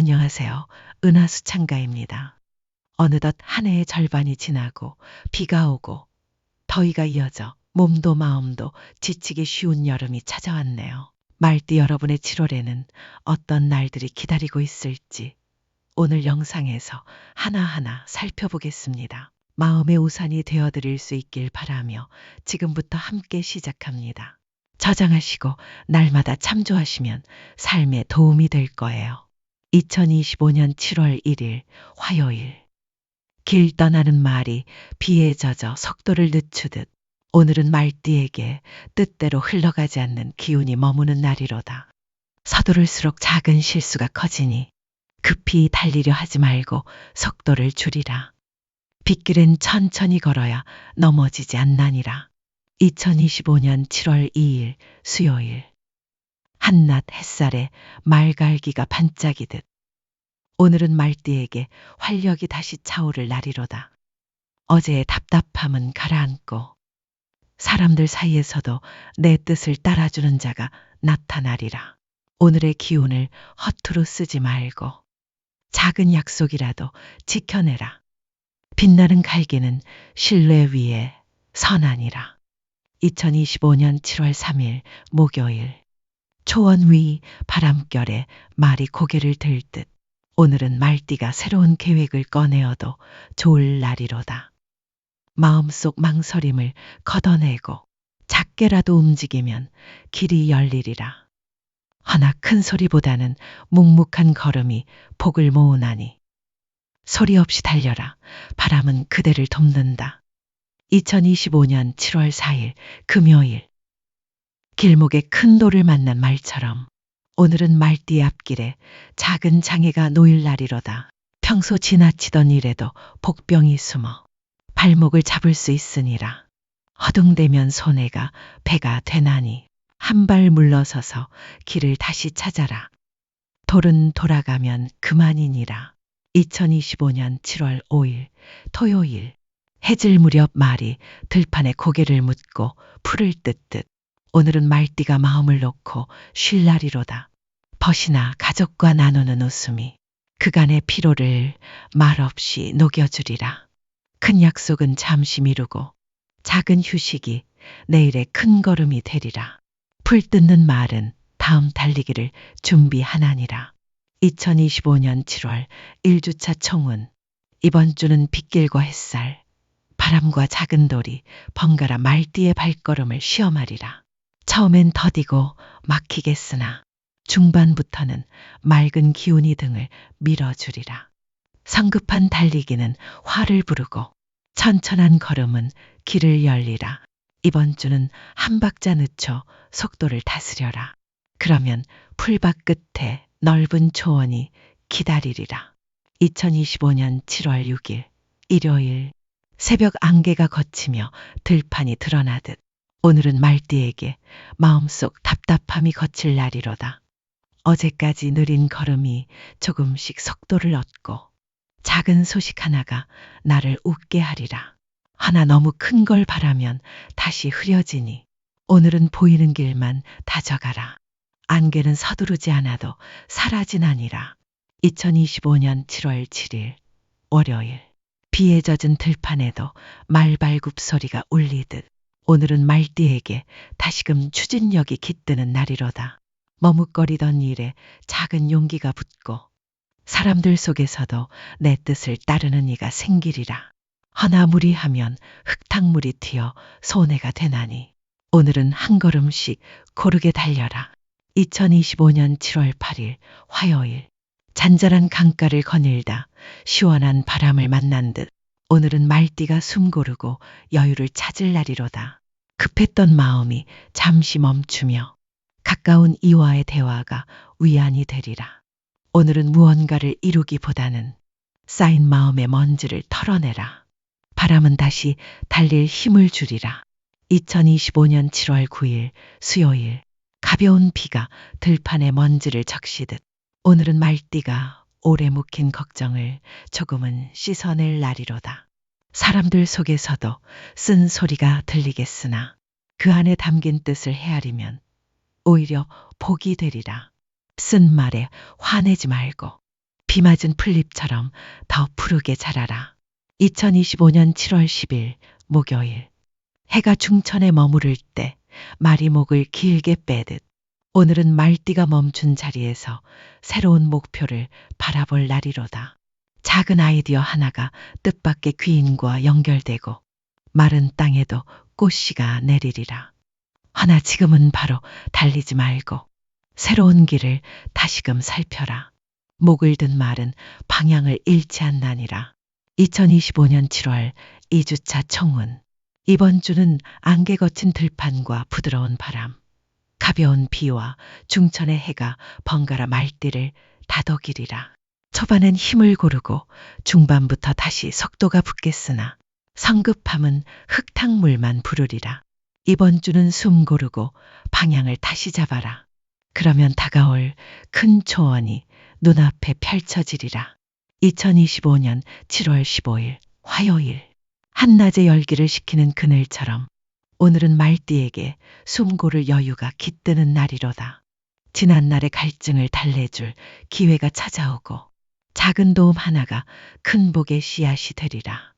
안녕하세요. 은하수창가입니다. 어느덧 한 해의 절반이 지나고 비가 오고 더위가 이어져 몸도 마음도 지치기 쉬운 여름이 찾아왔네요. 말띠 여러분의 7월에는 어떤 날들이 기다리고 있을지 오늘 영상에서 하나하나 살펴보겠습니다. 마음의 우산이 되어드릴 수 있길 바라며 지금부터 함께 시작합니다. 저장하시고 날마다 참조하시면 삶에 도움이 될 거예요. 2025년 7월 1일 화요일. 길 떠나는 말이 비에 젖어 속도를 늦추듯 오늘은 말띠에게 뜻대로 흘러가지 않는 기운이 머무는 날이로다. 서두를수록 작은 실수가 커지니 급히 달리려 하지 말고 속도를 줄이라. 빗길엔 천천히 걸어야 넘어지지 않나니라. 2025년 7월 2일 수요일. 한낮 햇살에 말갈기가 반짝이듯 오늘은 말띠에게 활력이 다시 차오를 날이로다. 어제의 답답함은 가라앉고 사람들 사이에서도 내 뜻을 따라주는 자가 나타나리라. 오늘의 기운을 허투루 쓰지 말고 작은 약속이라도 지켜내라. 빛나는 갈기는 신뢰 위에 선하니라. 2025년 7월 3일 목요일. 초원 위 바람결에 말이 고개를 들 듯 오늘은 말띠가 새로운 계획을 꺼내어도 좋을 날이로다. 마음속 망설임을 걷어내고 작게라도 움직이면 길이 열리리라. 허나 큰 소리보다는 묵묵한 걸음이 복을 모으나니 소리 없이 달려라. 바람은 그대를 돕는다. 2025년 7월 4일 금요일. 길목에 큰 돌을 만난 말처럼 오늘은 말띠 앞길에 작은 장애가 놓일 날이로다. 평소 지나치던 일에도 복병이 숨어 발목을 잡을 수 있으니라. 허둥대면 손해가 배가 되나니 한 발 물러서서 길을 다시 찾아라. 돌은 돌아가면 그만이니라. 2025년 7월 5일 토요일. 해질 무렵 말이 들판에 고개를 묻고 풀을 뜯듯 오늘은 말띠가 마음을 놓고 쉴 날이로다. 벗이나 가족과 나누는 웃음이 그간의 피로를 말없이 녹여주리라. 큰 약속은 잠시 미루고 작은 휴식이 내일의 큰 걸음이 되리라. 풀 뜯는 말은 다음 달리기를 준비하나니라. 2025년 7월 1주차 총운. 이번 주는 빗길과 햇살, 바람과 작은 돌이 번갈아 말띠의 발걸음을 시험하리라. 처음엔 더디고 막히겠으나 중반부터는 맑은 기운이 등을 밀어주리라. 성급한 달리기는 화를 부르고 천천한 걸음은 길을 열리라. 이번 주는 한 박자 늦춰 속도를 다스려라. 그러면 풀밭 끝에 넓은 초원이 기다리리라. 2025년 7월 6일 일요일. 새벽 안개가 걷히며 들판이 드러나듯 오늘은 말띠에게 마음속 답답함이 거칠 날이로다. 어제까지 느린 걸음이 조금씩 속도를 얻고 작은 소식 하나가 나를 웃게 하리라. 하나 너무 큰 걸 바라면 다시 흐려지니 오늘은 보이는 길만 다져가라. 안개는 서두르지 않아도 사라지나니라. 2025년 7월 7일 월요일. 비에 젖은 들판에도 말발굽 소리가 울리듯 오늘은 말띠에게 다시금 추진력이 깃드는 날이로다. 머뭇거리던 일에 작은 용기가 붙고 사람들 속에서도 내 뜻을 따르는 이가 생기리라. 허나 무리하면 흙탕물이 튀어 손해가 되나니 오늘은 한 걸음씩 고르게 달려라. 2025년 7월 8일 화요일. 잔잔한 강가를 거닐다 시원한 바람을 만난 듯 오늘은 말띠가 숨 고르고 여유를 찾을 날이로다. 급했던 마음이 잠시 멈추며 가까운 이와의 대화가 위안이 되리라. 오늘은 무언가를 이루기보다는 쌓인 마음의 먼지를 털어내라. 바람은 다시 달릴 힘을 주리라. 2025년 7월 9일 수요일. 가벼운 비가 들판에 먼지를 적시듯 오늘은 말띠가 오래 묵힌 걱정을 조금은 씻어낼 날이로다. 사람들 속에서도 쓴 소리가 들리겠으나 그 안에 담긴 뜻을 헤아리면 오히려 복이 되리라. 쓴 말에 화내지 말고 비 맞은 풀잎처럼 더 푸르게 자라라. 2025년 7월 10일 목요일. 해가 중천에 머무를 때 말이 목을 길게 빼듯 오늘은 말띠가 멈춘 자리에서 새로운 목표를 바라볼 날이로다. 작은 아이디어 하나가 뜻밖의 귀인과 연결되고 마른 땅에도 꽃씨가 내리리라. 허나 지금은 바로 달리지 말고 새로운 길을 다시금 살펴라. 목을 든 말은 방향을 잃지 않나니라. 2025년 7월 2주차 총운. 이번 주는 안개 거친 들판과 부드러운 바람, 가벼운 비와 중천의 해가 번갈아 말띠를 다독이리라. 초반엔 힘을 고르고 중반부터 다시 속도가 붙겠으나 성급함은 흙탕물만 부르리라. 이번 주는 숨 고르고 방향을 다시 잡아라. 그러면 다가올 큰 초원이 눈앞에 펼쳐지리라. 2025년 7월 15일 화요일. 한낮의 열기를 식히는 그늘처럼 오늘은 말띠에게 숨 고를 여유가 깃드는 날이로다. 지난날의 갈증을 달래줄 기회가 찾아오고 작은 도움 하나가 큰 복의 씨앗이 되리라.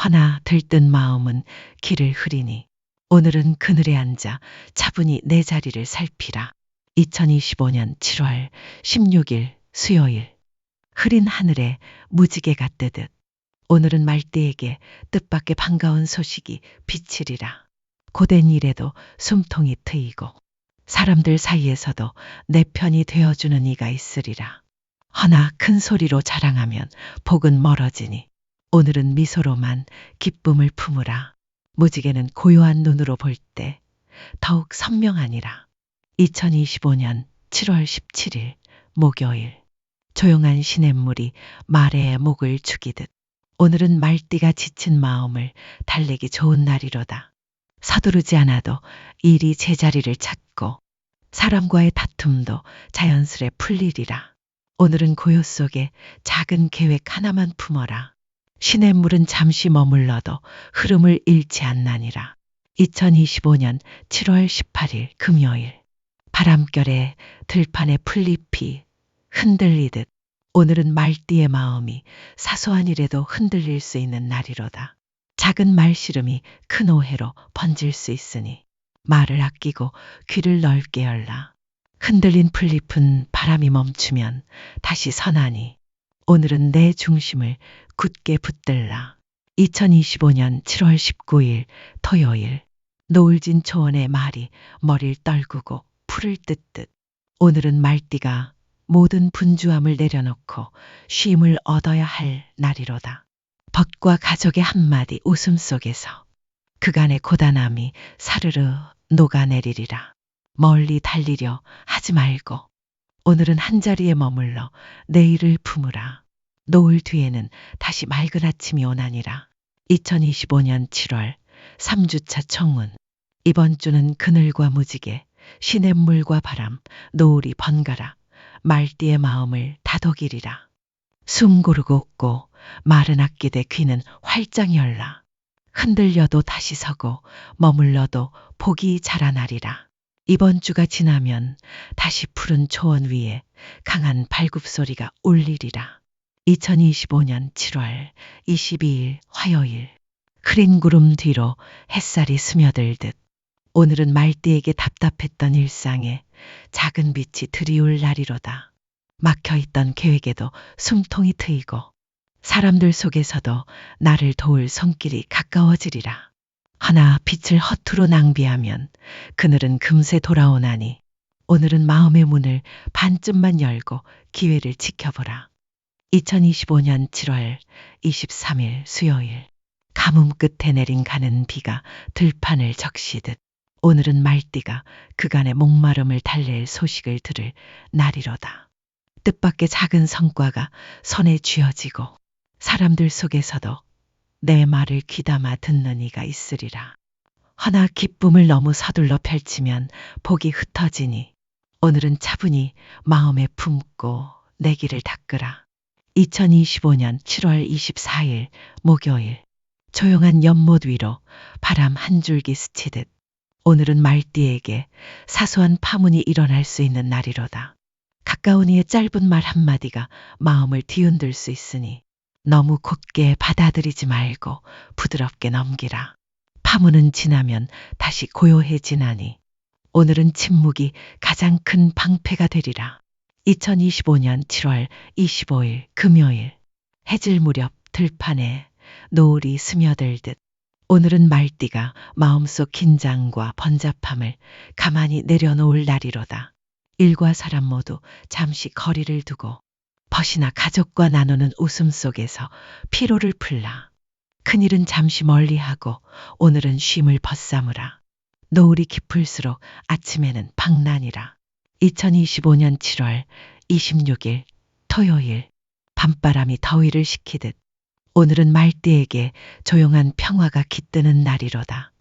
허나 들뜬 마음은 길을 흐리니 오늘은 그늘에 앉아 차분히 내 자리를 살피라. 2025년 7월 16일 수요일. 흐린 하늘에 무지개가 뜨듯 오늘은 말띠에게 뜻밖의 반가운 소식이 비치리라. 고된 일에도 숨통이 트이고 사람들 사이에서도 내 편이 되어주는 이가 있으리라. 허나 큰 소리로 자랑하면 복은 멀어지니 오늘은 미소로만 기쁨을 품으라. 무지개는 고요한 눈으로 볼 때 더욱 선명하니라. 2025년 7월 17일 목요일. 조용한 시냇물이 말의 목을 축이듯 오늘은 말띠가 지친 마음을 달래기 좋은 날이로다. 서두르지 않아도 일이 제자리를 찾고 사람과의 다툼도 자연스레 풀리리라. 오늘은 고요 속에 작은 계획 하나만 품어라. 시냇물은 잠시 머물러도 흐름을 잃지 않나니라. 2025년 7월 18일 금요일. 바람결에 들판의 풀잎이 흔들리듯 오늘은 말띠의 마음이 사소한 일에도 흔들릴 수 있는 날이로다. 작은 말씨름이 큰 오해로 번질 수 있으니 말을 아끼고 귀를 넓게 열라. 흔들린 풀잎은 바람이 멈추면 다시 서나니 오늘은 내 중심을 굳게 붙들라. 2025년 7월 19일 토요일. 노을진 초원의 말이 머리를 떨구고 풀을 뜯듯 오늘은 말띠가 모든 분주함을 내려놓고 쉼을 얻어야 할 날이로다. 벗과 가족의 한마디 웃음 속에서 그간의 고단함이 사르르 녹아내리리라. 멀리 달리려 하지 말고 오늘은 한자리에 머물러 내일을 품으라. 노을 뒤에는 다시 맑은 아침이 오나니라. 2025년 7월 3주차 총운. 이번 주는 그늘과 무지개, 시냇물과 바람, 노을이 번갈아 말띠의 마음을 다독이리라. 숨 고르고 웃고 말은 아끼되 귀는 활짝 열라. 흔들려도 다시 서고 머물러도 복이 자라나리라. 이번 주가 지나면 다시 푸른 초원 위에 강한 발굽소리가 울리리라. 2025년 7월 22일 화요일. 흐린 구름 뒤로 햇살이 스며들듯 오늘은 말띠에게 답답했던 일상에 작은 빛이 드리울 날이로다. 막혀있던 계획에도 숨통이 트이고 사람들 속에서도 나를 도울 손길이 가까워지리라. 허나 빛을 허투루 낭비하면 그늘은 금세 돌아오나니 오늘은 마음의 문을 반쯤만 열고 기회를 지켜보라. 2025년 7월 23일 수요일. 가뭄 끝에 내린 가는 비가 들판을 적시듯 오늘은 말띠가 그간의 목마름을 달랠 소식을 들을 날이로다. 뜻밖의 작은 성과가 손에 쥐어지고 사람들 속에서도 내 말을 귀담아 듣는 이가 있으리라. 허나 기쁨을 너무 서둘러 펼치면 복이 흩어지니 오늘은 차분히 마음에 품고 내 길을 닦으라. 2025년 7월 24일 목요일. 조용한 연못 위로 바람 한 줄기 스치듯 오늘은 말띠에게 사소한 파문이 일어날 수 있는 날이로다. 가까운 이의 짧은 말 한마디가 마음을 뒤흔들 수 있으니 너무 곧게 받아들이지 말고 부드럽게 넘기라. 파문은 지나면 다시 고요해지나니 오늘은 침묵이 가장 큰 방패가 되리라. 2025년 7월 25일 금요일 해질 무렵 들판에 노을이 스며들듯 오늘은 말띠가 마음속 긴장과 번잡함을 가만히 내려놓을 날이로다. 일과 사람 모두 잠시 거리를 두고 벗이나 가족과 나누는 웃음 속에서 피로를 풀라. 큰일은 잠시 멀리하고 오늘은 쉼을 벗삼으라. 노을이 깊을수록 아침에는 방난이라. 2025년 7월 26일 토요일 밤바람이 더위를 식히듯 오늘은 말띠에게 조용한 평화가 깃드는 날이로다.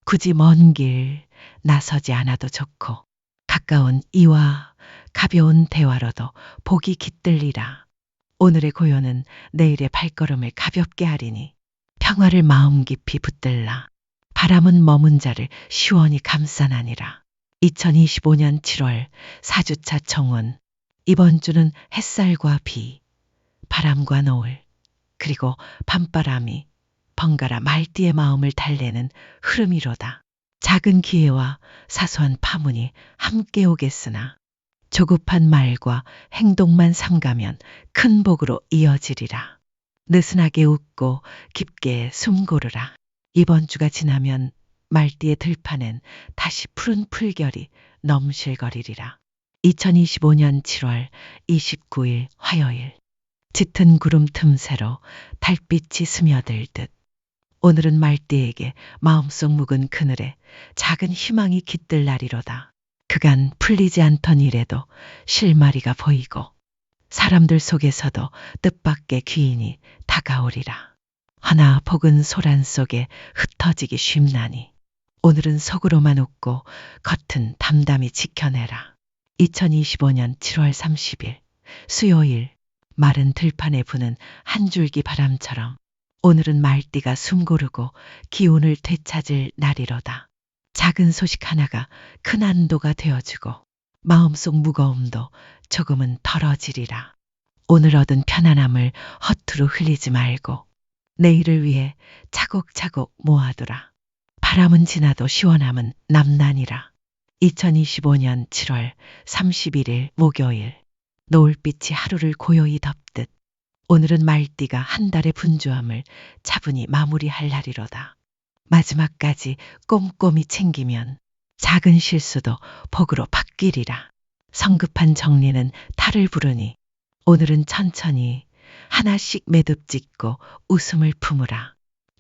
굳이 먼 길 나서지 않아도 좋고 가까운 이와 가벼운 대화로도 복이 깃들리라. 오늘의 고요는 내일의 발걸음을 가볍게 하리니 평화를 마음 깊이 붙들라. 바람은 머문 자를 시원히 감싸나니라. 2025년 7월 4주차 청운. 이번 주는 햇살과 비, 바람과 노을, 그리고 밤바람이 번갈아 말띠의 마음을 달래는 흐름이로다. 작은 기회와 사소한 파문이 함께 오겠으나 조급한 말과 행동만 삼가면 큰 복으로 이어지리라. 느슨하게 웃고 깊게 숨 고르라. 이번 주가 지나면 말띠의 들판엔 다시 푸른 풀결이 넘실거리리라. 2025년 7월 29일 화요일 짙은 구름 틈새로 달빛이 스며들듯 오늘은 말띠에게 마음속 묵은 그늘에 작은 희망이 깃들 날이로다. 그간 풀리지 않던 일에도 실마리가 보이고 사람들 속에서도 뜻밖의 귀인이 다가오리라. 허나 복은 소란 속에 흩어지기 쉽나니 오늘은 속으로만 웃고 겉은 담담히 지켜내라. 2025년 7월 30일 수요일 마른 들판에 부는 한 줄기 바람처럼 오늘은 말띠가 숨 고르고 기운을 되찾을 날이로다. 작은 소식 하나가 큰 안도가 되어주고 마음속 무거움도 조금은 덜어지리라. 오늘 얻은 편안함을 허투루 흘리지 말고 내일을 위해 차곡차곡 모아두라. 바람은 지나도 시원함은 남나니라. 2025년 7월 31일 목요일 노을빛이 하루를 고요히 덮듯 오늘은 말띠가 한 달의 분주함을 차분히 마무리할 날이로다. 마지막까지 꼼꼼히 챙기면 작은 실수도 복으로 바뀌리라. 성급한 정리는 탈을 부르니 오늘은 천천히 하나씩 매듭 짓고 웃음을 품으라.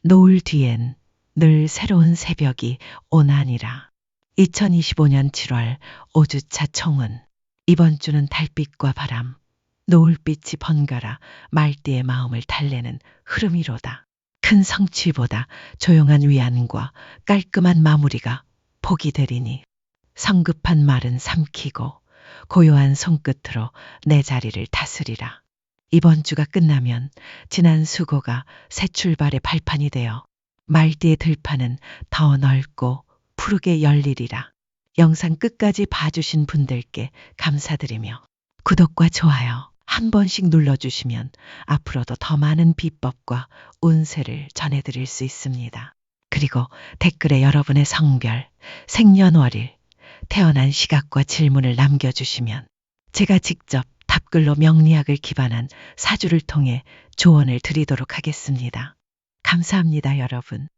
노을 뒤엔 늘 새로운 새벽이 오나니라. 2025년 7월 5주차 청운. 이번 주는 달빛과 바람, 노을빛이 번갈아 말띠의 마음을 달래는 흐름이로다. 큰 성취보다 조용한 위안과 깔끔한 마무리가 복이 되리니 성급한 말은 삼키고 고요한 손끝으로 내 자리를 다스리라. 이번 주가 끝나면 지난 수고가 새 출발의 발판이 되어 말띠의 들판은 더 넓고 푸르게 열리리라. 영상 끝까지 봐주신 분들께 감사드리며 구독과 좋아요 한 번씩 눌러주시면 앞으로도 더 많은 비법과 운세를 전해드릴 수 있습니다. 그리고 댓글에 여러분의 성별, 생년월일, 태어난 시각과 질문을 남겨주시면 제가 직접 답글로 명리학을 기반한 사주를 통해 조언을 드리도록 하겠습니다. 감사합니다, 여러분.